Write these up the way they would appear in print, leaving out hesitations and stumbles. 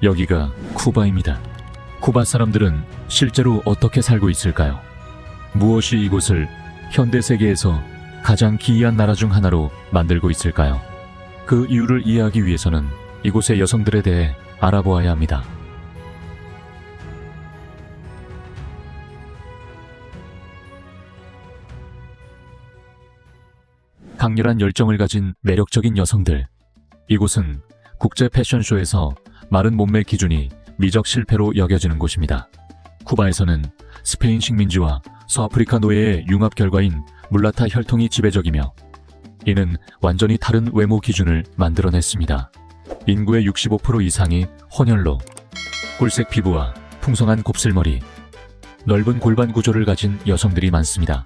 여기가 쿠바입니다. 쿠바 사람들은 실제로 어떻게 살고 있을까요? 무엇이 이곳을 현대 세계에서 가장 기이한 나라 중 하나로 만들고 있을까요? 그 이유를 이해하기 위해서는 이곳의 여성들에 대해 알아보아야 합니다. 강렬한 열정을 가진 매력적인 여성들. 이곳은 국제 패션쇼에서 마른 몸매 기준이 미적 실패로 여겨지는 곳입니다. 쿠바에서는 스페인 식민지와 서아프리카 노예의 융합 결과인 물라타 혈통이 지배적이며 이는 완전히 다른 외모 기준을 만들어냈습니다. 인구의 65% 이상이 혼혈로, 꿀색 피부와 풍성한 곱슬머리, 넓은 골반 구조를 가진 여성들이 많습니다.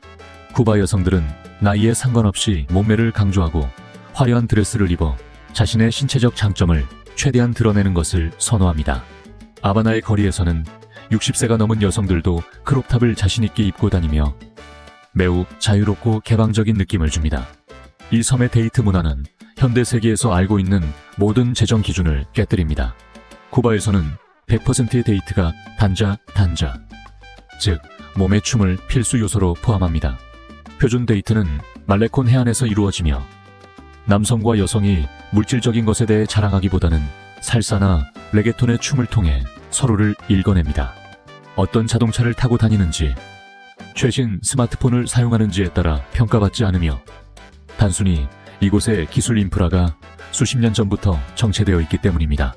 쿠바 여성들은 나이에 상관없이 몸매를 강조하고 화려한 드레스를 입어 자신의 신체적 장점을 최대한 드러내는 것을 선호합니다. 아바나의 거리에서는 60세가 넘은 여성들도 크롭탑을 자신있게 입고 다니며 매우 자유롭고 개방적인 느낌을 줍니다. 이 섬의 데이트 문화는 현대 세계에서 알고 있는 모든 재정 기준을 깨뜨립니다. 쿠바에서는 100%의 데이트가 단자, 즉 몸의 춤을 필수 요소로 포함합니다. 표준 데이트는 말레콘 해안에서 이루어지며 남성과 여성이 물질적인 것에 대해 자랑하기보다는 살사나 레게톤의 춤을 통해 서로를 읽어냅니다. 어떤 자동차를 타고 다니는지, 최신 스마트폰을 사용하는지에 따라 평가받지 않으며 단순히 이곳의 기술 인프라가 수십 년 전부터 정체되어 있기 때문입니다.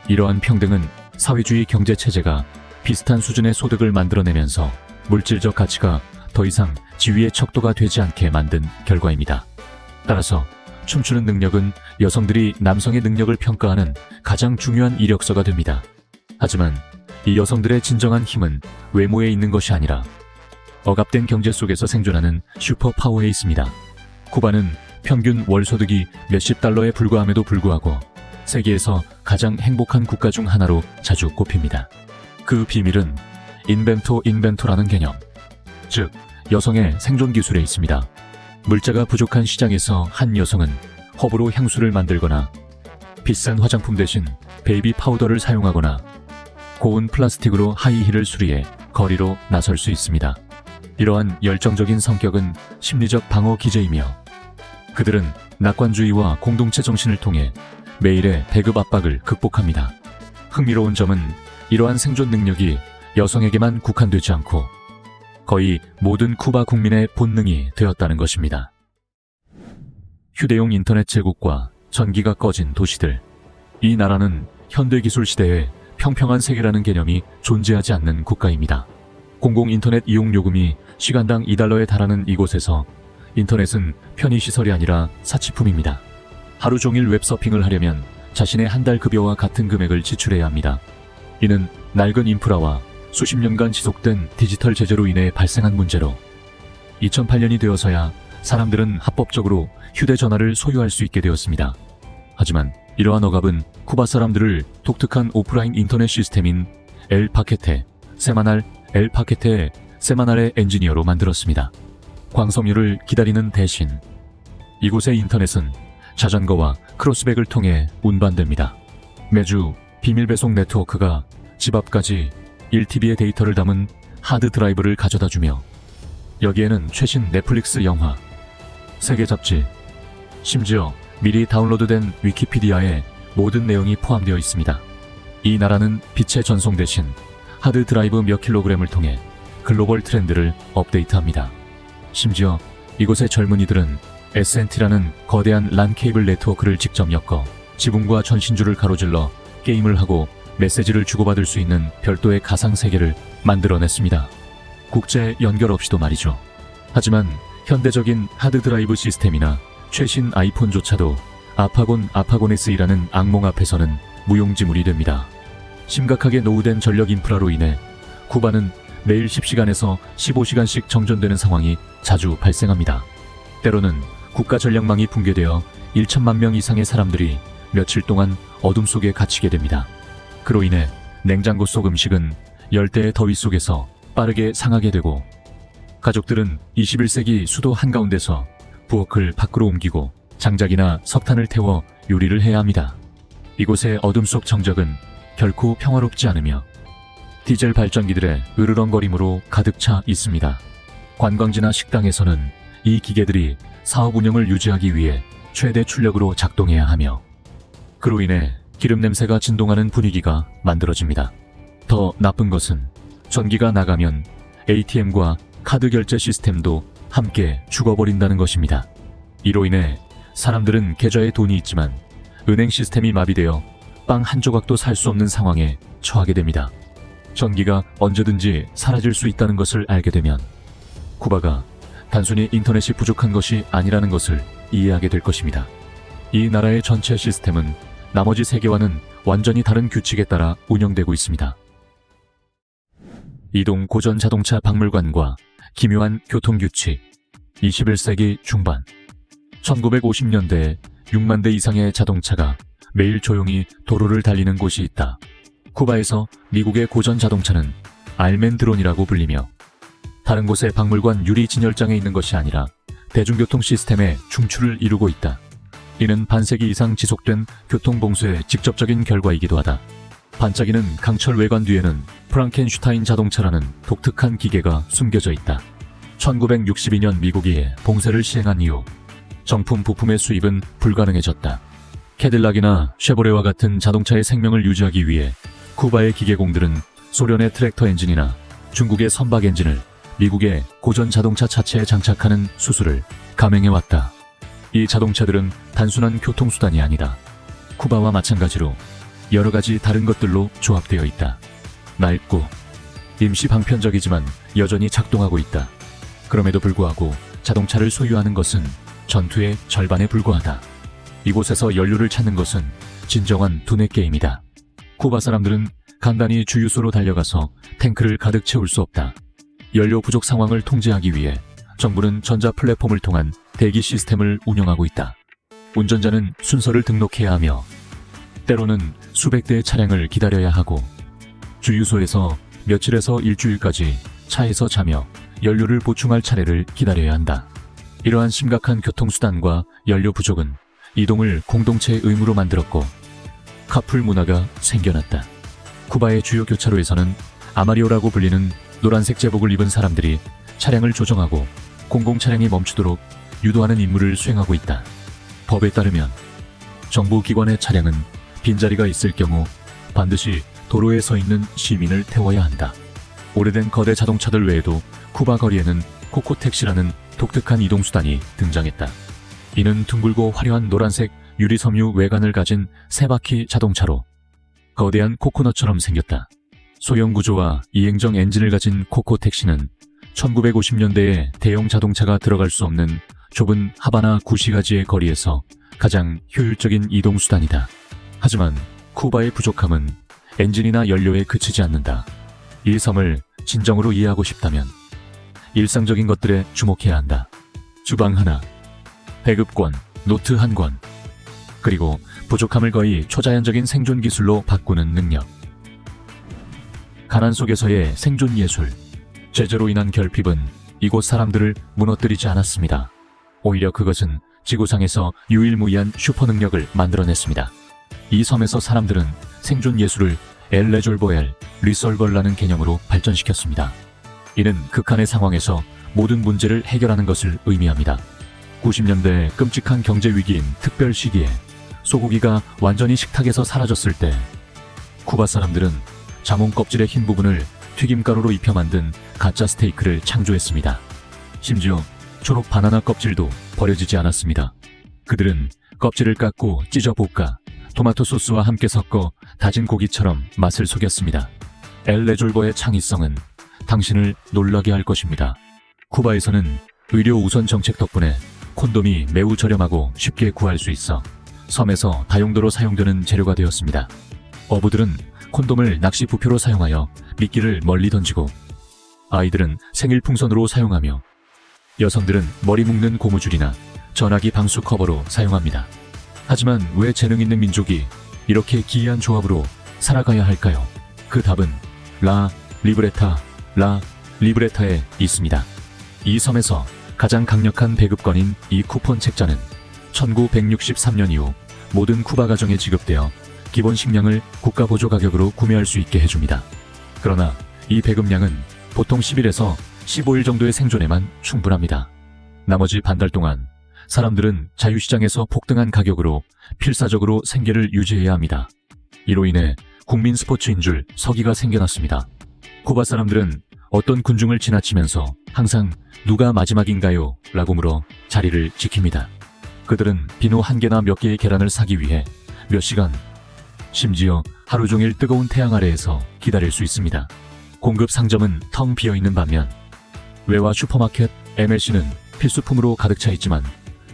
이러한 평등은 사회주의 경제 체제가 비슷한 수준의 소득을 만들어내면서 물질적 가치가 더 이상 지위의 척도가 되지 않게 만든 결과입니다. 따라서 춤추는 능력은 여성들이 남성의 능력을 평가하는 가장 중요한 이력서가 됩니다. 하지만 이 여성들의 진정한 힘은 외모에 있는 것이 아니라 억압된 경제 속에서 생존하는 슈퍼파워에 있습니다. 쿠바는 평균 월소득이 몇십 달러에 불과함에도 불구하고 세계에서 가장 행복한 국가 중 하나로 자주 꼽힙니다. 그 비밀은 인벤토라는 개념, 즉 여성의 생존 기술에 있습니다. 물자가 부족한 시장에서 한 여성은 허브로 향수를 만들거나 비싼 화장품 대신 베이비 파우더를 사용하거나 고운 플라스틱으로 하이힐을 수리해 거리로 나설 수 있습니다. 이러한 열정적인 성격은 심리적 방어 기제이며 그들은 낙관주의와 공동체 정신을 통해 매일의 배급 압박을 극복합니다. 흥미로운 점은 이러한 생존 능력이 여성에게만 국한되지 않고 거의 모든 쿠바 국민의 본능이 되었다는 것입니다. 휴대용 인터넷 제국과 전기가 꺼진 도시들. 이 나라는 현대기술 시대에 평평한 세계라는 개념이 존재하지 않는 국가입니다. 공공 인터넷 이용 요금이 시간당 2달러에 달하는 이곳에서 인터넷은 편의시설이 아니라 사치품입니다. 하루 종일 웹서핑을 하려면 자신의 한 달 급여와 같은 금액을 지출해야 합니다. 이는 낡은 인프라와 수십 년간 지속된 디지털 제재로 인해 발생한 문제로 2008년이 되어서야 사람들은 합법적으로 휴대전화를 소유할 수 있게 되었습니다. 하지만 이러한 억압은 쿠바 사람들을 독특한 오프라인 인터넷 시스템인 세마날의 엔지니어로 만들었습니다. 광섬유를 기다리는 대신 이곳의 인터넷은 자전거와 크로스백을 통해 운반됩니다. 매주 비밀 배송 네트워크가 집 앞까지 1TB의 데이터를 담은 하드 드라이브를 가져다주며 여기에는 최신 넷플릭스 영화, 세계 잡지, 심지어 미리 다운로드된 위키피디아의 모든 내용이 포함되어 있습니다. 이 나라는 빛의 전송 대신 하드 드라이브 몇 킬로그램을 통해 글로벌 트렌드를 업데이트합니다. 심지어 이곳의 젊은이들은 SNT라는 거대한 란 케이블 네트워크를 직접 엮어 지붕과 전신주를 가로질러 게임을 하고 메시지를 주고받을 수 있는 별도의 가상세계를 만들어냈습니다. 국제 연결 없이도 말이죠. 하지만 현대적인 하드드라이브 시스템이나 최신 아이폰조차도 아파곤에스이라는 악몽 앞에서는 무용지물이 됩니다. 심각하게 노후된 전력 인프라로 인해 쿠바는 매일 10시간에서 15시간씩 정전되는 상황이 자주 발생합니다. 때로는 국가 전력망이 붕괴되어 1천만 명 이상의 사람들이 며칠 동안 어둠 속에 갇히게 됩니다. 그로 인해 냉장고 속 음식은 열대의 더위 속에서 빠르게 상하게 되고 가족들은 21세기 수도 한가운데서 부엌을 밖으로 옮기고 장작이나 석탄을 태워 요리를 해야 합니다. 이곳의 어둠 속 정적은 결코 평화롭지 않으며 디젤 발전기들의 으르렁거림으로 가득 차 있습니다. 관광지나 식당에서는 이 기계들이 사업 운영을 유지하기 위해 최대 출력으로 작동해야 하며 그로 인해 기름 냄새가 진동하는 분위기가 만들어집니다. 더 나쁜 것은 전기가 나가면 ATM과 카드 결제 시스템도 함께 죽어버린다는 것입니다. 이로 인해 사람들은 계좌에 돈이 있지만 은행 시스템이 마비되어 빵 한 조각도 살 수 없는 상황에 처하게 됩니다. 전기가 언제든지 사라질 수 있다는 것을 알게 되면 쿠바가 단순히 인터넷이 부족한 것이 아니라는 것을 이해하게 될 것입니다. 이 나라의 전체 시스템은 나머지 세계와는 완전히 다른 규칙에 따라 운영되고 있습니다. 이동 고전 자동차 박물관과 기묘한 교통규칙. 21세기 중반 1950년대에 6만 대 이상의 자동차가 매일 조용히 도로를 달리는 곳이 있다. 쿠바에서 미국의 고전 자동차는 알멘드론이라고 불리며 다른 곳의 박물관 유리 진열장에 있는 것이 아니라 대중교통 시스템의 중추를 이루고 있다. 이는 반세기 이상 지속된 교통봉쇄의 직접적인 결과이기도 하다. 반짝이는 강철 외관 뒤에는 프랑켄슈타인 자동차라는 독특한 기계가 숨겨져 있다. 1962년 미국이 봉쇄를 시행한 이후 정품 부품의 수입은 불가능해졌다. 캐딜락이나 쉐보레와 같은 자동차의 생명을 유지하기 위해 쿠바의 기계공들은 소련의 트랙터 엔진이나 중국의 선박 엔진을 미국의 고전 자동차 차체에 장착하는 수술을 감행해왔다. 이 자동차들은 단순한 교통수단이 아니다. 쿠바와 마찬가지로 여러 가지 다른 것들로 조합되어 있다. 낡고 임시 방편적이지만 여전히 작동하고 있다. 그럼에도 불구하고 자동차를 소유하는 것은 전투의 절반에 불과하다. 이곳에서 연료를 찾는 것은 진정한 두뇌 게임이다. 쿠바 사람들은 간단히 주유소로 달려가서 탱크를 가득 채울 수 없다. 연료 부족 상황을 통제하기 위해 정부는 전자 플랫폼을 통한 대기 시스템을 운영하고 있다. 운전자는 순서를 등록해야 하며 때로는 수백 대의 차량을 기다려야 하고 주유소에서 며칠에서 일주일까지 차에서 자며 연료를 보충할 차례를 기다려야 한다. 이러한 심각한 교통수단과 연료 부족은 이동을 공동체의 의무로 만들었고 카풀 문화가 생겨났다. 쿠바의 주요 교차로에서는 아마리오라고 불리는 노란색 제복을 입은 사람들이 차량을 조정하고 공공차량이 멈추도록 유도하는 임무를 수행하고 있다. 법에 따르면 정부기관의 차량은 빈자리가 있을 경우 반드시 도로에 서 있는 시민을 태워야 한다. 오래된 거대 자동차들 외에도 쿠바 거리에는 코코택시라는 독특한 이동수단이 등장했다. 이는 둥글고 화려한 노란색 유리섬유 외관을 가진 세바퀴 자동차로 거대한 코코넛처럼 생겼다. 소형 구조와 이행정 엔진을 가진 코코택시는 1950년대에 대형 자동차가 들어갈 수 없는 좁은 하바나 구시가지의 거리에서 가장 효율적인 이동수단이다. 하지만 쿠바의 부족함은 엔진이나 연료에 그치지 않는다. 이 섬을 진정으로 이해하고 싶다면 일상적인 것들에 주목해야 한다. 주방 하나, 배급권, 노트 한 권, 그리고 부족함을 거의 초자연적인 생존 기술로 바꾸는 능력. 가난 속에서의 생존 예술. 제재로 인한 결핍은 이곳 사람들을 무너뜨리지 않았습니다. 오히려 그것은 지구상에서 유일무이한 슈퍼 능력을 만들어냈습니다. 이 섬에서 사람들은 생존 예술을 엘레졸보엘 리솔벌라는 개념으로 발전시켰습니다. 이는 극한의 상황에서 모든 문제를 해결하는 것을 의미합니다. 90년대 끔찍한 경제 위기인 특별 시기에 소고기가 완전히 식탁에서 사라졌을 때 쿠바 사람들은 자몽 껍질의 흰 부분을 튀김가루로 입혀 만든 가짜 스테이크를 창조했습니다. 심지어 초록 바나나 껍질도 버려지지 않았습니다. 그들은 껍질을 깎고 찢어 볶아 토마토 소스와 함께 섞어 다진 고기처럼 맛을 속였습니다. 엘레졸버의 창의성은 당신을 놀라게 할 것입니다. 쿠바에서는 의료 우선 정책 덕분에 콘돔이 매우 저렴하고 쉽게 구할 수 있어 섬에서 다용도로 사용되는 재료가 되었습니다. 어부들은 콘돔을 낚시 부표로 사용하여 미끼를 멀리 던지고 아이들은 생일 풍선으로 사용하며 여성들은 머리 묶는 고무줄이나 전화기 방수 커버로 사용합니다. 하지만 왜 재능 있는 민족이 이렇게 기이한 조합으로 살아가야 할까요? 그 답은 라 리브레타에 있습니다. 이 섬에서 가장 강력한 배급권인 이 쿠폰 책자는 1963년 이후 모든 쿠바 가정에 지급되어 기본 식량을 국가 보조 가격으로 구매할 수 있게 해줍니다. 그러나 이 배급량은 보통 10일에서 15일 정도의 생존에만 충분합니다. 나머지 반달 동안 사람들은 자유시장에서 폭등한 가격으로 필사적으로 생계를 유지해야 합니다. 이로 인해 국민 스포츠인 줄 서기가 생겨났습니다. 쿠바 사람들은 어떤 군중을 지나치면서 항상 누가 마지막인가요? 라고 물어 자리를 지킵니다. 그들은 비누 한 개나 몇 개의 계란을 사기 위해 몇 시간, 심지어 하루 종일 뜨거운 태양 아래에서 기다릴 수 있습니다. 공급 상점은 텅 비어있는 반면 외화 슈퍼마켓 MLC는 필수품으로 가득 차 있지만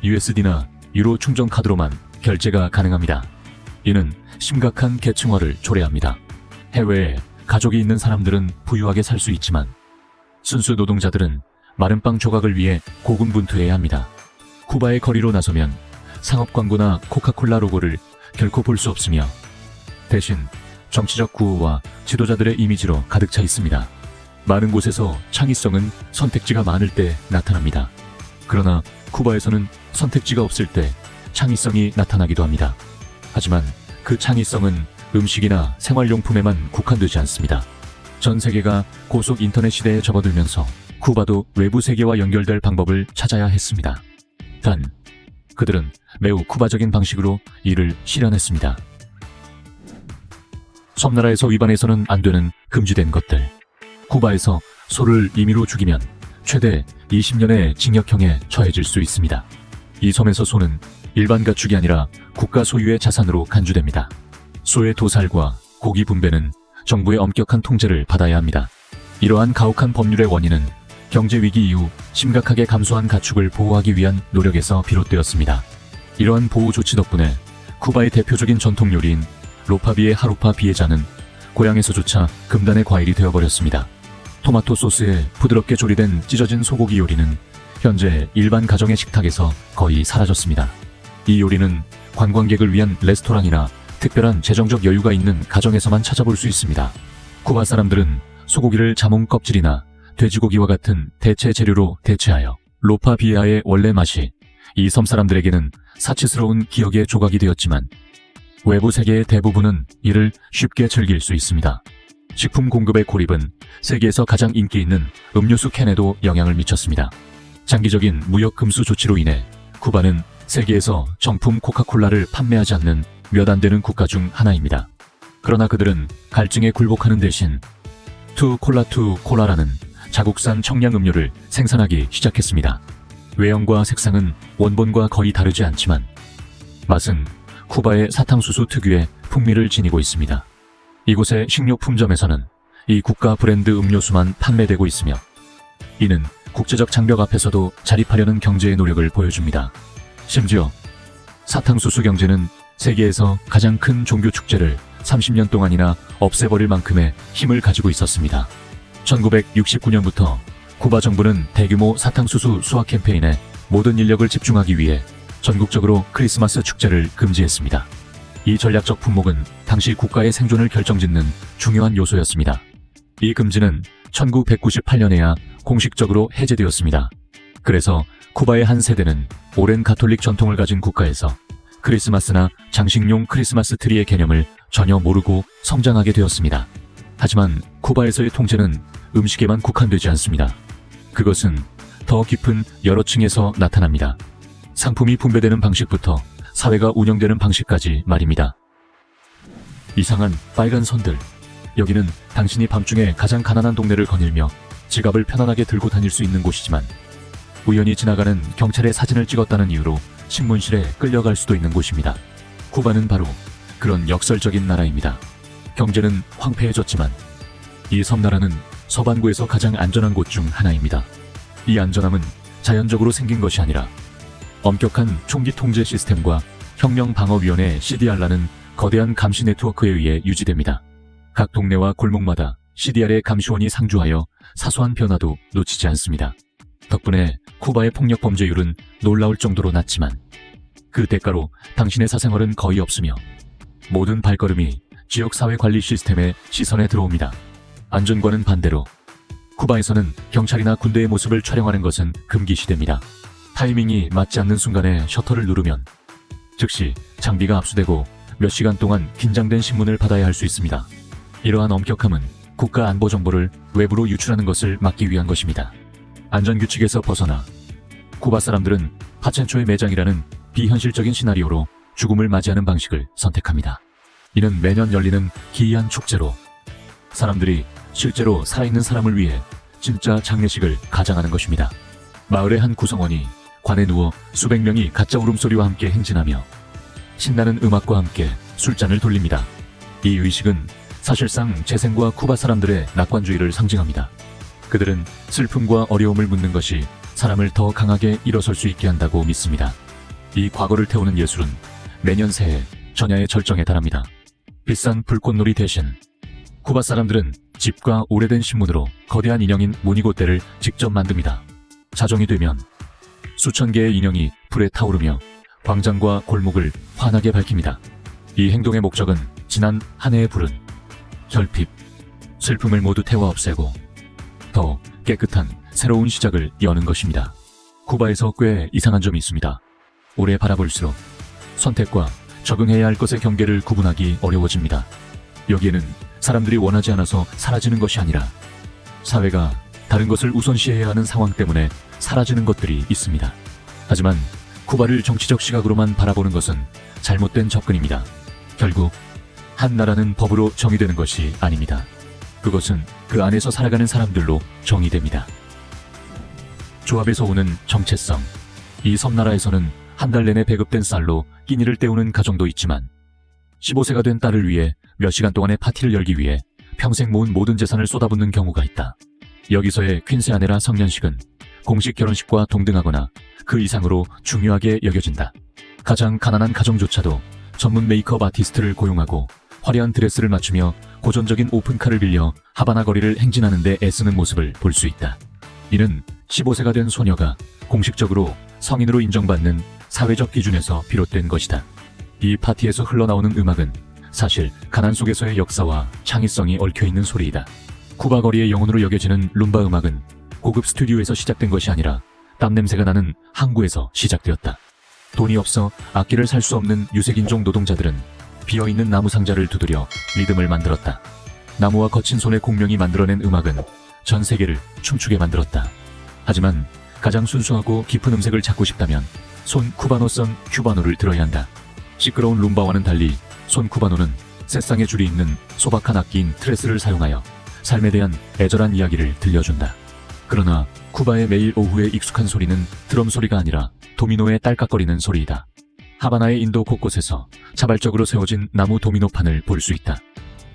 USD나 유로 충전 카드로만 결제가 가능합니다. 이는 심각한 계층화를 초래합니다. 해외에 가족이 있는 사람들은 부유하게 살 수 있지만 순수 노동자들은 마른 빵 조각을 위해 고군분투해야 합니다. 쿠바의 거리로 나서면 상업 광고나 코카콜라 로고를 결코 볼 수 없으며 대신 정치적 구호와 지도자들의 이미지로 가득 차 있습니다. 많은 곳에서 창의성은 선택지가 많을 때 나타납니다. 그러나 쿠바에서는 선택지가 없을 때 창의성이 나타나기도 합니다. 하지만 그 창의성은 음식이나 생활용품에만 국한되지 않습니다. 전 세계가 고속 인터넷 시대에 접어들면서 쿠바도 외부 세계와 연결될 방법을 찾아야 했습니다. 단, 그들은 매우 쿠바적인 방식으로 이를 실현했습니다. 섬나라에서 위반해서는 안 되는 금지된 것들. 쿠바에서 소를 임의로 죽이면 최대 20년의 징역형에 처해질 수 있습니다. 이 섬에서 소는 일반 가축이 아니라 국가 소유의 자산으로 간주됩니다. 소의 도살과 고기 분배는 정부의 엄격한 통제를 받아야 합니다. 이러한 가혹한 법률의 원인은 경제 위기 이후 심각하게 감소한 가축을 보호하기 위한 노력에서 비롯되었습니다. 이러한 보호 조치 덕분에 쿠바의 대표적인 전통 요리인 로파비의 하루파 비에자는 고향에서조차 금단의 과일이 되어버렸습니다. 토마토 소스에 부드럽게 조리된 찢어진 소고기 요리는 현재 일반 가정의 식탁에서 거의 사라졌습니다. 이 요리는 관광객을 위한 레스토랑이나 특별한 재정적 여유가 있는 가정에서만 찾아볼 수 있습니다. 쿠바 사람들은 소고기를 자몽 껍질이나 돼지고기와 같은 대체 재료로 대체하여 로파비에아의 원래 맛이 이 섬 사람들에게는 사치스러운 기억의 조각이 되었지만 외부 세계의 대부분은 이를 쉽게 즐길 수 있습니다. 식품 공급의 고립은 세계에서 가장 인기 있는 음료수 캔에도 영향을 미쳤습니다. 장기적인 무역 금수 조치로 인해 쿠바는 세계에서 정품 코카콜라를 판매하지 않는 몇 안 되는 국가 중 하나입니다. 그러나 그들은 갈증에 굴복하는 대신 투 콜라라는 자국산 청량 음료를 생산하기 시작했습니다. 외형과 색상은 원본과 거의 다르지 않지만 맛은 쿠바의 사탕수수 특유의 풍미를 지니고 있습니다. 이곳의 식료품점에서는 이 국가 브랜드 음료수만 판매되고 있으며 이는 국제적 장벽 앞에서도 자립하려는 경제의 노력을 보여줍니다. 심지어 사탕수수 경제는 세계에서 가장 큰 종교 축제를 30년 동안이나 없애버릴 만큼의 힘을 가지고 있었습니다. 1969년부터 쿠바 정부는 대규모 사탕수수 수확 캠페인에 모든 인력을 집중하기 위해 전국적으로 크리스마스 축제를 금지했습니다. 이 전략적 품목은 당시 국가의 생존을 결정짓는 중요한 요소였습니다. 이 금지는 1998년에야 공식적으로 해제되었습니다. 그래서 쿠바의 한 세대는 오랜 가톨릭 전통을 가진 국가에서 크리스마스나 장식용 크리스마스 트리의 개념을 전혀 모르고 성장하게 되었습니다. 하지만 쿠바에서의 통제는 음식에만 국한되지 않습니다. 그것은 더 깊은 여러 층에서 나타납니다. 상품이 분배되는 방식부터 사회가 운영되는 방식까지 말입니다. 이상한 빨간 선들. 여기는 당신이 밤중에 가장 가난한 동네를 거닐며 지갑을 편안하게 들고 다닐 수 있는 곳이지만 우연히 지나가는 경찰의 사진을 찍었다는 이유로 신문실에 끌려갈 수도 있는 곳입니다. 쿠바는 바로 그런 역설적인 나라입니다. 경제는 황폐해졌지만 이 섬나라는 서반구에서 가장 안전한 곳 중 하나입니다. 이 안전함은 자연적으로 생긴 것이 아니라 엄격한 총기 통제 시스템과 혁명방어위원회 CDR라는 거대한 감시 네트워크에 의해 유지됩니다. 각 동네와 골목마다 CDR의 감시원이 상주하여 사소한 변화도 놓치지 않습니다. 덕분에 쿠바의 폭력 범죄율은 놀라울 정도로 낮지만 그 대가로 당신의 사생활은 거의 없으며 모든 발걸음이 지역사회관리 시스템의 시선에 들어옵니다. 안전과는 반대로 쿠바에서는 경찰이나 군대의 모습을 촬영하는 것은 금기시됩니다. 타이밍이 맞지 않는 순간에 셔터를 누르면 즉시 장비가 압수되고 몇 시간 동안 긴장된 신문을 받아야 할 수 있습니다. 이러한 엄격함은 국가 안보 정보를 외부로 유출하는 것을 막기 위한 것입니다. 안전규칙에서 벗어나 쿠바 사람들은 파첸초의 매장이라는 비현실적인 시나리오로 죽음을 맞이하는 방식을 선택합니다. 이는 매년 열리는 기이한 축제로 사람들이 실제로 살아있는 사람을 위해 진짜 장례식을 가장하는 것입니다. 마을의 한 구성원이 관에 누워 수백 명이 가짜 울음소리와 함께 행진하며 신나는 음악과 함께 술잔을 돌립니다. 이 의식은 사실상 재생과 쿠바 사람들의 낙관주의를 상징합니다. 그들은 슬픔과 어려움을 묻는 것이 사람을 더 강하게 일어설 수 있게 한다고 믿습니다. 이 과거를 태우는 예술은 매년 새해 전야의 절정에 달합니다. 비싼 불꽃놀이 대신 쿠바 사람들은 집과 오래된 신문으로 거대한 인형인 모니고떼를 직접 만듭니다. 자정이 되면 수천 개의 인형이 불에 타오르며 광장과 골목을 환하게 밝힙니다. 이 행동의 목적은 지난 한 해의 불은 결핍, 슬픔을 모두 태워 없애고 더 깨끗한 새로운 시작을 여는 것입니다. 쿠바에서 꽤 이상한 점이 있습니다. 오래 바라볼수록 선택과 적응해야 할 것의 경계를 구분하기 어려워집니다. 여기에는 사람들이 원하지 않아서 사라지는 것이 아니라 사회가 다른 것을 우선시해야 하는 상황 때문에 사라지는 것들이 있습니다. 하지만 쿠바를 정치적 시각으로만 바라보는 것은 잘못된 접근입니다. 결국 한 나라는 법으로 정의되는 것이 아닙니다. 그것은 그 안에서 살아가는 사람들로 정의됩니다. 조합에서 오는 정체성. 이 섬나라에서는 한 달 내내 배급된 쌀로 끼니를 때우는 가정도 있지만 15세가 된 딸을 위해 몇 시간 동안의 파티를 열기 위해 평생 모은 모든 재산을 쏟아붓는 경우가 있다. 여기서의 퀸세 아네라 성년식은 공식 결혼식과 동등하거나 그 이상으로 중요하게 여겨진다. 가장 가난한 가정조차도 전문 메이크업 아티스트를 고용하고 화려한 드레스를 맞추며 고전적인 오픈카를 빌려 하바나 거리를 행진하는 데 애쓰는 모습을 볼 수 있다. 이는 15세가 된 소녀가 공식적으로 성인으로 인정받는 사회적 기준에서 비롯된 것이다. 이 파티에서 흘러나오는 음악은 사실 가난 속에서의 역사와 창의성이 얽혀있는 소리이다. 쿠바 거리의 영혼으로 여겨지는 룸바 음악은 고급 스튜디오에서 시작된 것이 아니라 땀냄새가 나는 항구에서 시작되었다. 돈이 없어 악기를 살 수 없는 유색인종 노동자들은 비어있는 나무 상자를 두드려 리듬을 만들었다. 나무와 거친 손의 공명이 만들어낸 음악은 전 세계를 춤추게 만들었다. 하지만 가장 순수하고 깊은 음색을 찾고 싶다면 손 쿠바노성 큐바노를 들어야 한다. 시끄러운 룸바와는 달리 손 쿠바노는 세상에 줄이 있는 소박한 악기인 트레스를 사용하여 삶에 대한 애절한 이야기를 들려준다. 그러나 쿠바의 매일 오후의 익숙한 소리는 드럼 소리가 아니라 도미노의 딸깍거리는 소리이다. 하바나의 인도 곳곳에서 자발적으로 세워진 나무 도미노판을 볼 수 있다.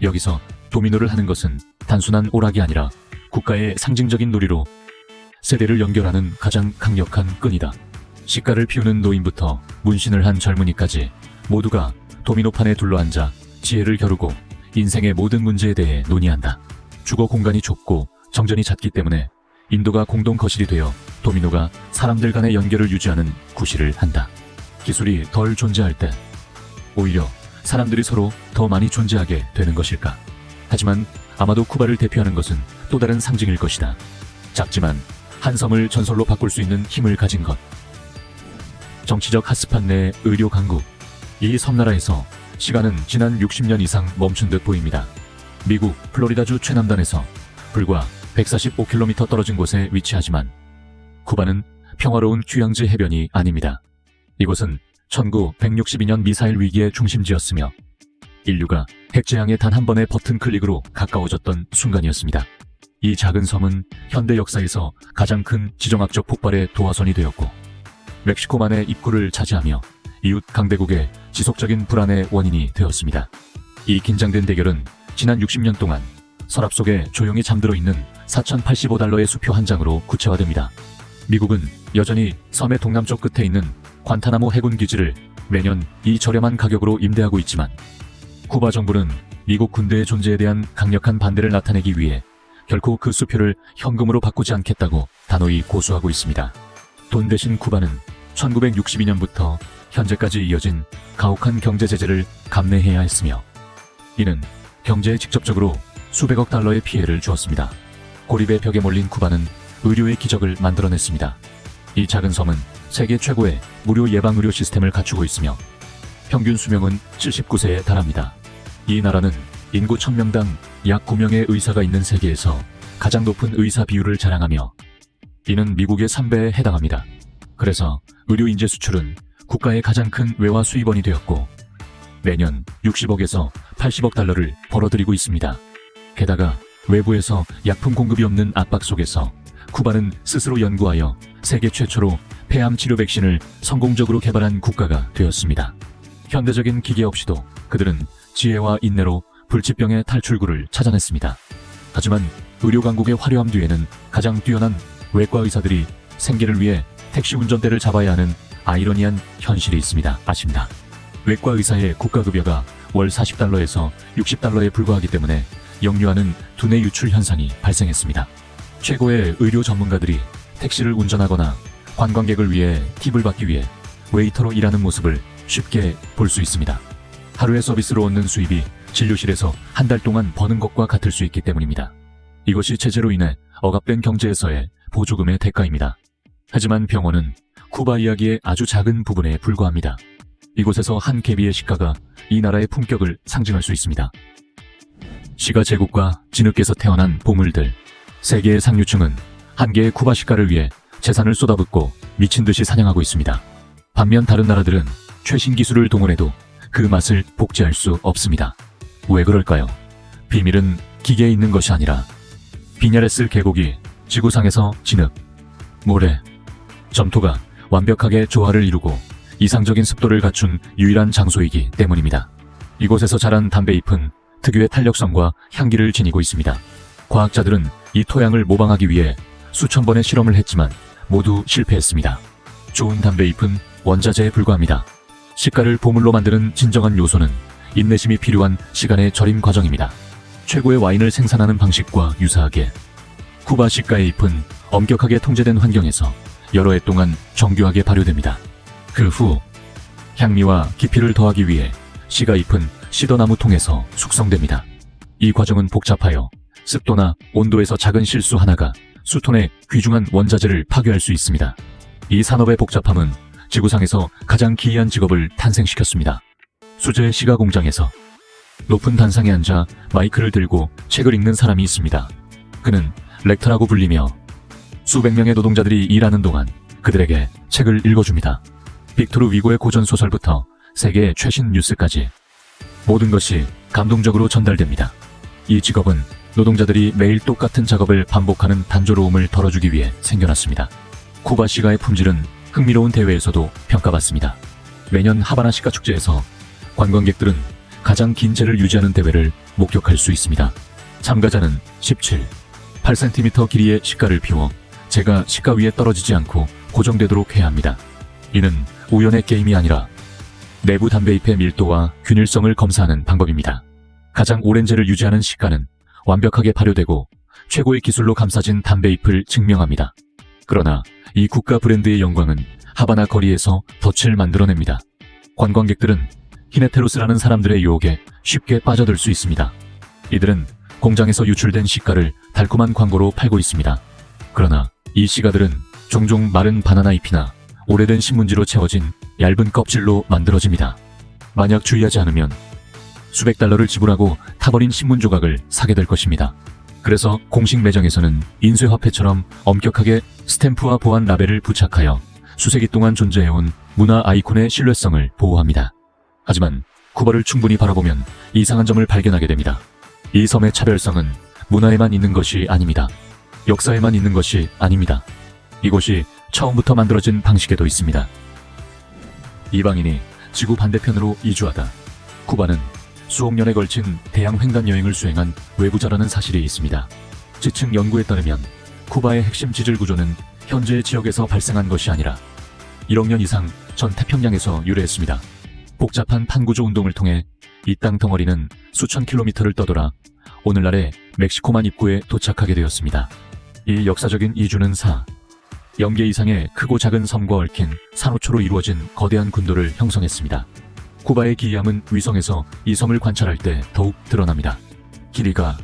여기서 도미노를 하는 것은 단순한 오락이 아니라 국가의 상징적인 놀이로 세대를 연결하는 가장 강력한 끈이다. 시가를 피우는 노인부터 문신을 한 젊은이까지 모두가 도미노판에 둘러앉아 지혜를 겨루고 인생의 모든 문제에 대해 논의한다. 주거 공간이 좁고 정전이 잦기 때문에 인도가 공동 거실이 되어 도미노가 사람들 간의 연결을 유지하는 구실을 한다. 기술이 덜 존재할 때 오히려 사람들이 서로 더 많이 존재하게 되는 것일까? 하지만 아마도 쿠바를 대표하는 것은 또 다른 상징일 것이다. 작지만 한 섬을 전설로 바꿀 수 있는 힘을 가진 것. 정치적 핫스팟 내 의료 강국. 이 섬나라에서 시간은 지난 60년 이상 멈춘 듯 보입니다. 미국 플로리다주 최남단에서 불과 145km 떨어진 곳에 위치하지만 쿠바는 평화로운 휴양지 해변이 아닙니다. 이곳은 1962년 미사일 위기의 중심지였으며 인류가 핵재앙의 단 한 번의 버튼 클릭으로 가까워졌던 순간이었습니다. 이 작은 섬은 현대 역사에서 가장 큰 지정학적 폭발의 도화선이 되었고 멕시코만의 입구를 차지하며 이웃 강대국의 지속적인 불안의 원인이 되었습니다. 이 긴장된 대결은 지난 60년 동안 서랍 속에 조용히 잠들어 있는 $4,085의 수표 한 장으로 구체화됩니다. 미국은 여전히 섬의 동남쪽 끝에 있는 관타나모 해군 기지를 매년 이 저렴한 가격으로 임대하고 있지만 쿠바 정부는 미국 군대의 존재에 대한 강력한 반대를 나타내기 위해 결코 그 수표를 현금으로 바꾸지 않겠다고 단호히 고수하고 있습니다. 돈 대신 쿠바는 1962년부터 현재까지 이어진 가혹한 경제 제재를 감내해야 했으며 이는 경제에 직접적으로 수백억 달러의 피해를 주었습니다. 고립의 벽에 몰린 쿠바는 의료의 기적을 만들어냈습니다. 이 작은 섬은 세계 최고의 무료 예방의료 시스템을 갖추고 있으며 평균 수명은 79세에 달합니다. 이 나라는 인구 1000명당 약 9명의 의사가 있는 세계에서 가장 높은 의사 비율을 자랑하며 이는 미국의 3배에 해당합니다. 그래서 의료 인재 수출은 국가의 가장 큰 외화 수입원이 되었고 매년 60억에서 80억 달러를 벌어들이고 있습니다. 게다가 외부에서 약품 공급이 없는 압박 속에서 쿠바는 스스로 연구하여 세계 최초로 폐암 치료 백신을 성공적으로 개발한 국가가 되었습니다. 현대적인 기계 없이도 그들은 지혜와 인내로 불치병의 탈출구를 찾아냈습니다. 하지만 의료 강국의 화려함 뒤에는 가장 뛰어난 외과 의사들이 생계를 위해 택시 운전대를 잡아야 하는 아이러니한 현실이 있습니다. 아십니다. 외과 의사의 국가급여가 월 40달러에서 60달러에 불과하기 때문에 역류하는 두뇌 유출 현상이 발생했습니다. 최고의 의료 전문가들이 택시를 운전하거나 관광객을 위해 팁을 받기 위해 웨이터로 일하는 모습을 쉽게 볼 수 있습니다. 하루의 서비스로 얻는 수입이 진료실에서 한 달 동안 버는 것과 같을 수 있기 때문입니다. 이것이 제재로 인해 억압된 경제에서의 보조금의 대가입니다. 하지만 병원은 쿠바 이야기의 아주 작은 부분에 불과합니다. 이곳에서 한 개비의 시가가 이 나라의 품격을 상징할 수 있습니다. 시가 제국과 진흙에서 태어난 보물들. 세계의 상류층은 한 개의 쿠바 시가를 위해 재산을 쏟아붓고 미친 듯이 사냥하고 있습니다. 반면 다른 나라들은 최신 기술을 동원해도 그 맛을 복제할 수 없습니다. 왜 그럴까요? 비밀은 기계에 있는 것이 아니라 비냐레스 계곡이 지구상에서 진흙, 모래, 점토가 완벽하게 조화를 이루고 이상적인 습도를 갖춘 유일한 장소이기 때문입니다. 이곳에서 자란 담배잎은 특유의 탄력성과 향기를 지니고 있습니다. 과학자들은 이 토양을 모방하기 위해 수천 번의 실험을 했지만 모두 실패했습니다. 좋은 담배잎은 원자재에 불과합니다. 시가를 보물로 만드는 진정한 요소는 인내심이 필요한 시간의 절임 과정입니다. 최고의 와인을 생산하는 방식과 유사하게 쿠바 시가의 잎은 엄격하게 통제된 환경에서 여러 해 동안 정교하게 발효됩니다. 그 후 향미와 깊이를 더하기 위해 시가 잎은 시더나무 통에서 숙성됩니다. 이 과정은 복잡하여 습도나 온도에서 작은 실수 하나가 수톤의 귀중한 원자재를 파괴할 수 있습니다. 이 산업의 복잡함은 지구상에서 가장 기이한 직업을 탄생시켰습니다. 수제 시가 공장에서 높은 단상에 앉아 마이크를 들고 책을 읽는 사람이 있습니다. 그는 렉터라고 불리며 수백 명의 노동자들이 일하는 동안 그들에게 책을 읽어줍니다. 빅토르 위고의 고전소설부터 세계의 최신 뉴스까지 모든 것이 감동적으로 전달됩니다. 이 직업은 노동자들이 매일 똑같은 작업을 반복하는 단조로움을 덜어주기 위해 생겨났습니다. 쿠바 시가의 품질은 흥미로운 대회에서도 평가받습니다. 매년 하바나 시가 축제에서 관광객들은 가장 긴 재를 유지하는 대회를 목격할 수 있습니다. 참가자는 8cm 길이의 시가를 피워 재가 시가 위에 떨어지지 않고 고정되도록 해야 합니다. 이는 우연의 게임이 아니라 내부 담배잎의 밀도와 균일성을 검사하는 방법입니다. 가장 오랜 재를 유지하는 시가는 완벽하게 발효되고 최고의 기술로 감싸진 담배잎을 증명합니다. 그러나 이 국가 브랜드의 영광은 하바나 거리에서 덫을 만들어냅니다. 관광객들은 히네테로스라는 사람들의 유혹에 쉽게 빠져들 수 있습니다. 이들은 공장에서 유출된 시가를 달콤한 광고로 팔고 있습니다. 그러나 이 시가들은 종종 마른 바나나 잎이나 오래된 신문지로 채워진 얇은 껍질로 만들어집니다. 만약 주의하지 않으면 수백 달러를 지불하고 타버린 신문 조각을 사게 될 것입니다. 그래서 공식 매장에서는 인쇄화폐처럼 엄격하게 스탬프와 보안 라벨을 부착하여 수세기 동안 존재해온 문화 아이콘의 신뢰성을 보호합니다. 하지만 쿠바를 충분히 바라보면 이상한 점을 발견하게 됩니다. 이 섬의 차별성은 문화에만 있는 것이 아닙니다. 역사에만 있는 것이 아닙니다. 이곳이 처음부터 만들어진 방식에도 있습니다. 이방인이 지구 반대편으로 이주하다. 쿠바는 수억 년에 걸친 대양 횡단 여행을 수행한 외부자라는 사실이 있습니다. 지층 연구에 따르면 쿠바의 핵심 지질 구조는 현재의 지역에서 발생한 것이 아니라 1억 년 이상 전 태평양에서 유래했습니다. 복잡한 판구조 운동을 통해 이 땅 덩어리는 수천 킬로미터를 떠돌아 오늘날의 멕시코만 입구에 도착하게 되었습니다. 이 역사적인 이주는 0개 이상의 크고 작은 섬과 얽힌 산호초로 이루어진 거대한 군도를 형성했습니다. 쿠바의 기이함은 위성에서 이 섬을 관찰할 때 더욱 드러납니다. 길이가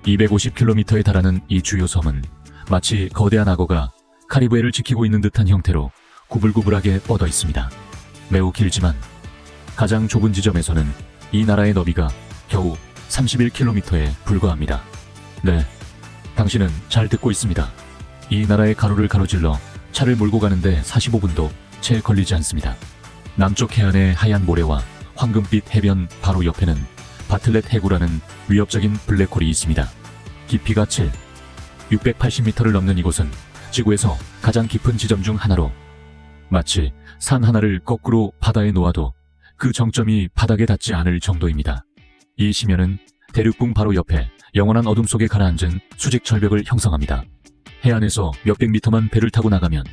250km에 달하는 이 주요 섬은 마치 거대한 악어가 카리브해를 지키고 있는 듯한 형태로 구불구불하게 뻗어 있습니다. 매우 길지만 가장 좁은 지점에서는 이 나라의 너비가 겨우 31km에 불과합니다. 네, 당신은 잘 듣고 있습니다. 이 나라의 가로를 가로질러 차를 몰고 가는데 45분도 채 걸리지 않습니다. 남쪽 해안의 하얀 모래와 황금빛 해변 바로 옆에는 바틀렛 해구라는 위협적인 블랙홀이 있습니다. 깊이가 680m를 넘는 이곳은 지구에서 가장 깊은 지점 중 하나로 마치 산 하나를 거꾸로 바다에 놓아도 그 정점이 바닥에 닿지 않을 정도입니다. 이 심연은 대륙궁 바로 옆에 영원한 어둠 속에 가라앉은 수직 절벽을 형성합니다. 해안에서 몇백 미터만 배를 타고 나가면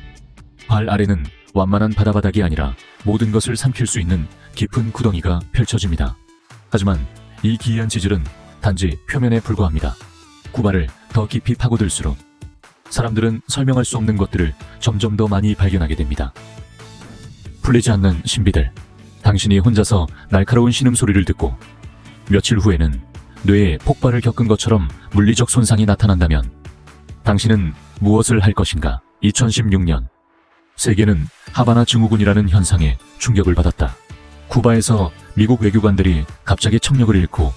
발 아래는 완만한 바다바닥이 아니라 모든 것을 삼킬 수 있는 깊은 구덩이가 펼쳐집니다. 하지만 이 기이한 지질은 단지 표면에 불과합니다. 쿠바를 더 깊이 파고들수록 사람들은 설명할 수 없는 것들을 점점 더 많이 발견하게 됩니다. 풀리지 않는 신비들. 당신이 혼자서 날카로운 신음소리를 듣고 며칠 후에는 뇌에 폭발을 겪은 것처럼 물리적 손상이 나타난다면 당신은 무엇을 할 것인가? 2016년 세계는 하바나 증후군이라는 현상에 충격을 받았다. 쿠바에서 미국 외교관들이 갑자기 청력을 잃고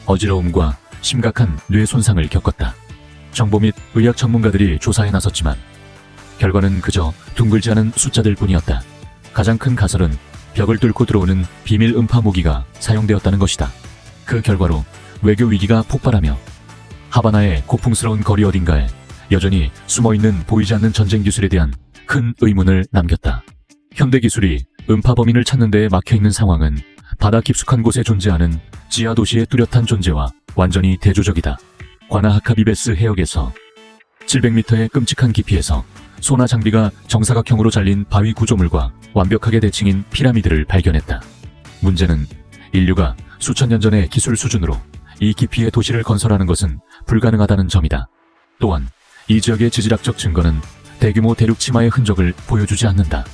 어지러움과 심각한 뇌 손상을 겪었다. 정보 및 의학 전문가들이 조사에 나섰지만 결과는 그저 둥글지 않은 숫자들 뿐이었다. 가장 큰 가설은 벽을 뚫고 들어오는 비밀 음파 무기가 사용되었다는 것이다. 그 결과로 외교 위기가 폭발하며 하바나의 고풍스러운 거리 어딘가에 여전히 숨어있는 보이지 않는 전쟁 기술에 대한 큰 의문을 남겼다. 현대 기술이 음파 범인을 찾는 데에 막혀있는 상황은 바다 깊숙한 곳에 존재하는 지하 도시의 뚜렷한 존재와 완전히 대조적이다. 과나하카비베스 해역에서 700m의 끔찍한 깊이에서 소나 장비가 정사각형으로 잘린 바위 구조물과 완벽하게 대칭인 피라미드를 발견했다. 문제는 인류가 수천 년 전의 기술 수준으로 이 깊이의 도시를 건설하는 것은 불가능하다는 점이다. 또한 이 지역의 지질학적 증거는 대규모 대륙 침하의 흔적을 보여주지 않는다.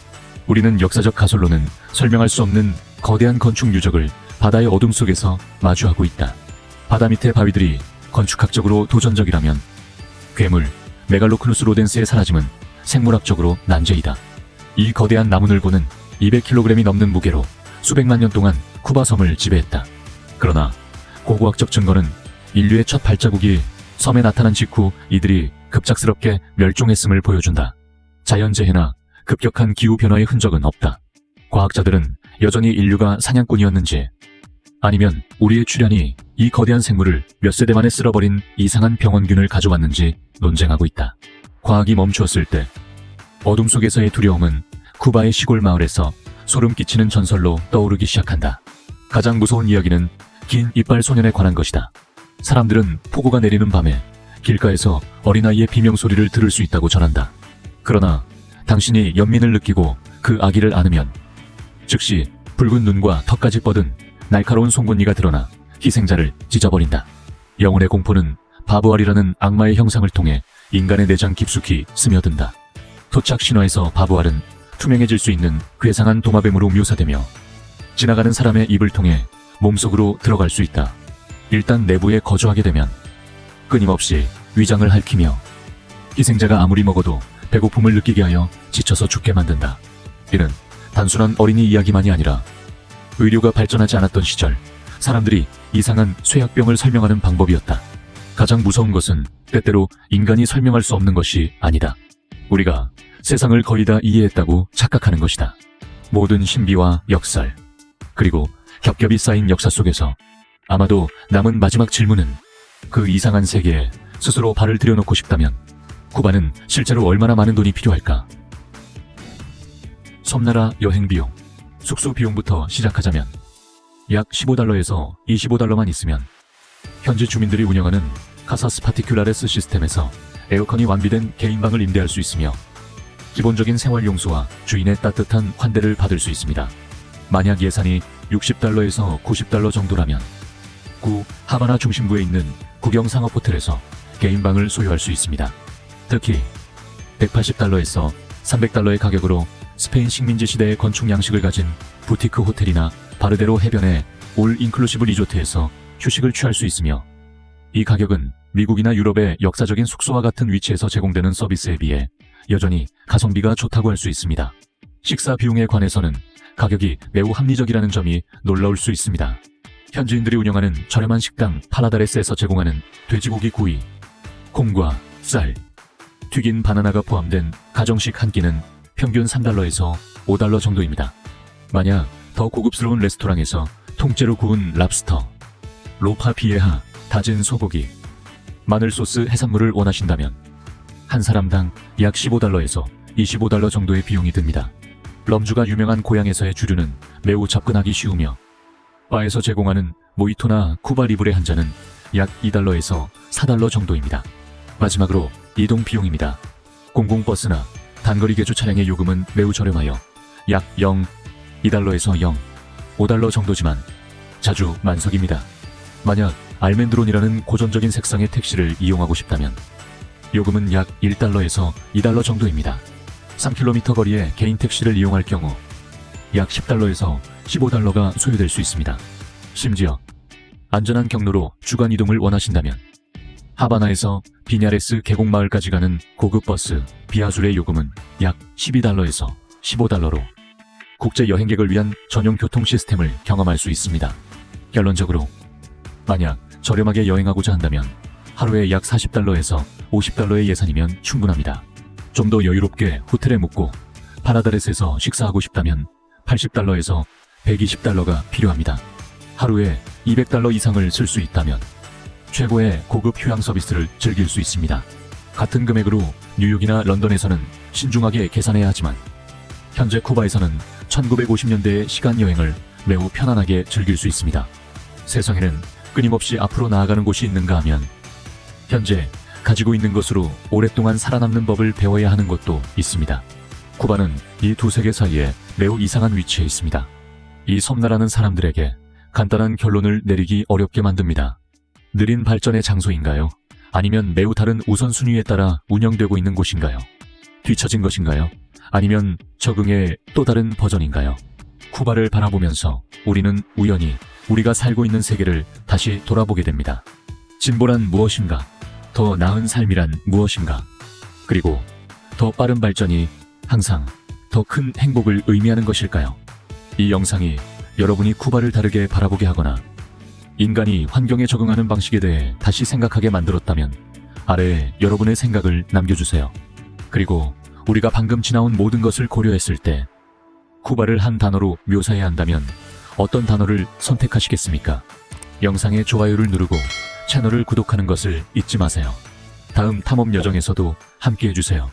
우리는 역사적 가설로는 설명할 수 없는 거대한 건축 유적을 바다의 어둠 속에서 마주하고 있다. 바다 밑의 바위들이 건축학적으로 도전적이라면 괴물 메갈로크누스 로덴스의 사라짐은 생물학적으로 난제이다. 이 거대한 나무늘보는 200kg이 넘는 무게로 수백만 년 동안 쿠바 섬을 지배했다. 그러나 고고학적 증거는 인류의 첫 발자국이 섬에 나타난 직후 이들이 급작스럽게 멸종했음을 보여준다. 자연재해나 급격한 기후변화의 흔적은 없다. 과학자들은 여전히 인류가 사냥꾼이었는지 아니면 우리의 출현이 이 거대한 생물을 몇 세대 만에 쓸어버린 이상한 병원균을 가져왔는지 논쟁하고 있다. 과학이 멈추었을 때 어둠 속에서의 두려움은 쿠바의 시골 마을에서 소름 끼치는 전설로 떠오르기 시작한다. 가장 무서운 이야기는 긴 이빨 소년에 관한 것이다. 사람들은 폭우가 내리는 밤에 길가에서 어린아이의 비명소리를 들을 수 있다고 전한다. 그러나 당신이 연민을 느끼고 그 아기를 안으면 즉시 붉은 눈과 턱까지 뻗은 날카로운 송곳니가 드러나 희생자를 찢어버린다. 영혼의 공포는 바부알이라는 악마의 형상을 통해 인간의 내장 깊숙이 스며든다. 토착 신화에서 바부알은 투명해질 수 있는 괴상한 도마뱀으로 묘사되며 지나가는 사람의 입을 통해 몸속으로 들어갈 수 있다. 일단 내부에 거주하게 되면 끊임없이 위장을 핥히며 희생자가 아무리 먹어도 배고픔을 느끼게 하여 지쳐서 죽게 만든다. 이는 단순한 어린이 이야기만이 아니라 의료가 발전하지 않았던 시절 사람들이 이상한 쇠약병을 설명하는 방법이었다. 가장 무서운 것은 때때로 인간이 설명할 수 없는 것이 아니다. 우리가 세상을 거의 다 이해했다고 착각하는 것이다. 모든 신비와 역설, 그리고 겹겹이 쌓인 역사 속에서 아마도 남은 마지막 질문은 그 이상한 세계에 스스로 발을 들여놓고 싶다면 쿠바는 실제로 얼마나 많은 돈이 필요할까? 섬나라 여행 비용, 숙소 비용부터 시작하자면 약 15달러에서 25달러만 있으면 현지 주민들이 운영하는 카사스 파티큘라레스 시스템에서 에어컨이 완비된 개인방을 임대할 수 있으며 기본적인 생활용수와 주인의 따뜻한 환대를 받을 수 있습니다. 만약 예산이 60달러에서 90달러 정도라면 구 하바나 중심부에 있는 국영 상업 호텔에서 개인방을 소유할 수 있습니다. 특히 180달러에서 300달러의 가격으로 스페인 식민지 시대의 건축 양식을 가진 부티크 호텔이나 바르데로 해변의 올 인클루시브 리조트에서 휴식을 취할 수 있으며 이 가격은 미국이나 유럽의 역사적인 숙소와 같은 위치에서 제공되는 서비스에 비해 여전히 가성비가 좋다고 할 수 있습니다. 식사 비용에 관해서는 가격이 매우 합리적이라는 점이 놀라울 수 있습니다. 현지인들이 운영하는 저렴한 식당 파라다레스에서 제공하는 돼지고기 구이, 콩과 쌀, 튀긴 바나나가 포함된 가정식 한 끼는 평균 3달러에서 5달러 정도입니다. 만약 더 고급스러운 레스토랑에서 통째로 구운 랍스터, 로파피에하, 다진 소고기, 마늘소스 해산물을 원하신다면 한 사람당 약 15달러에서 25달러 정도의 비용이 듭니다. 럼주가 유명한 고향에서의 주류는 매우 접근하기 쉬우며 바에서 제공하는 모히토나 쿠바 리브레 한 잔은 약 2달러에서 4달러 정도입니다. 마지막으로 이동 비용입니다. 공공버스나 단거리 개조 차량의 요금은 매우 저렴하여 약 2달러에서 5달러 정도지만 자주 만석입니다. 만약 알멘드론이라는 고전적인 색상의 택시를 이용하고 싶다면 요금은 약 1달러에서 2달러 정도입니다. 3km 거리의 개인 택시를 이용할 경우 약 10달러에서 15달러가 소요될 수 있습니다. 심지어 안전한 경로로 주간 이동을 원하신다면 하바나에서 비냐레스 계곡마을까지 가는 고급 버스 비아술의 요금은 약 12달러에서 15달러로 국제 여행객을 위한 전용 교통 시스템을 경험할 수 있습니다. 결론적으로 만약 저렴하게 여행하고자 한다면 하루에 약 40달러에서 50달러의 예산이면 충분합니다. 좀 더 여유롭게 호텔에 묵고 파라다레스에서 식사하고 싶다면 80달러에서 120달러가 필요합니다. 하루에 200달러 이상을 쓸 수 있다면 최고의 고급 휴양 서비스를 즐길 수 있습니다. 같은 금액으로 뉴욕이나 런던에서는 신중하게 계산해야 하지만 현재 쿠바에서는 1950년대의 시간 여행을 매우 편안하게 즐길 수 있습니다. 세상에는 끊임없이 앞으로 나아가는 곳이 있는가 하면 현재 가지고 있는 것으로 오랫동안 살아남는 법을 배워야 하는 곳도 있습니다. 쿠바는 이 두 세계 사이에 매우 이상한 위치에 있습니다. 이 섬나라는 사람들에게 간단한 결론을 내리기 어렵게 만듭니다. 느린 발전의 장소인가요? 아니면 매우 다른 우선순위에 따라 운영되고 있는 곳인가요? 뒤처진 것인가요? 아니면 적응의 또 다른 버전인가요? 쿠바를 바라보면서 우리는 우연히 우리가 살고 있는 세계를 다시 돌아보게 됩니다. 진보란 무엇인가? 더 나은 삶이란 무엇인가? 그리고 더 빠른 발전이 항상 더 큰 행복을 의미하는 것일까요? 이 영상이 여러분이 쿠바를 다르게 바라보게 하거나 인간이 환경에 적응하는 방식에 대해 다시 생각하게 만들었다면 아래에 여러분의 생각을 남겨주세요. 그리고 우리가 방금 지나온 모든 것을 고려했을 때 쿠바를 한 단어로 묘사해야 한다면 어떤 단어를 선택하시겠습니까? 영상에 좋아요를 누르고 채널을 구독하는 것을 잊지 마세요. 다음 탐험 여정에서도 함께 해주세요.